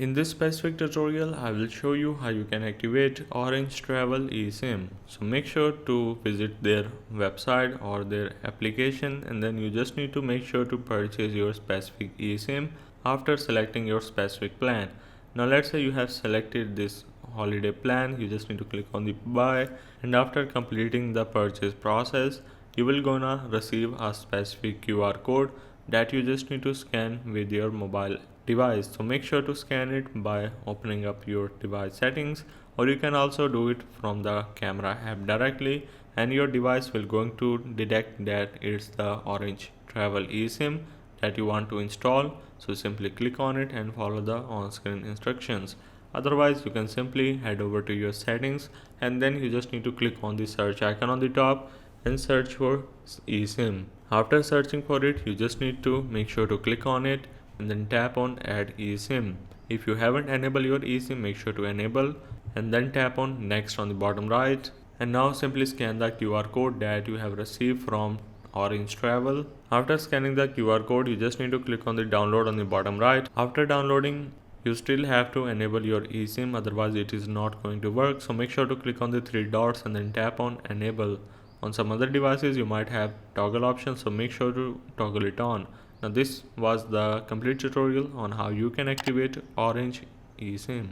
In this specific tutorial, I will show you how you can activate Orange Travel eSIM. So make sure to visit their website or their application, and then you just need to make sure to purchase your specific eSIM after selecting your specific plan. Now let's say you have selected this holiday plan, you just need to click on the buy, and after completing the purchase process, you will gonna receive a specific QR code that you just need to scan with your mobile device. So make sure to scan it by opening up your device settings, or you can also do it from the camera app directly, and your device will going to detect that it's the Orange Travel eSIM that you want to install. So simply click on it and follow the on-screen instructions. Otherwise, you can simply head over to your settings, and then you just need to click on the search icon on the top and search for eSIM. After searching for it, you just need to make sure to click on it and then tap on add eSIM. If you haven't enabled your eSIM, make sure to enable and then tap on next on the bottom right. And now simply scan the QR code that you have received from Orange Travel. After scanning the QR code, you just need to click on the download on the bottom right. After downloading, you still have to enable your eSIM, otherwise it is not going to work. So make sure to click on the three dots and then tap on enable. On some other devices you might have toggle option, so make sure to toggle it on. Now this was the complete tutorial on how you can activate Orange eSIM.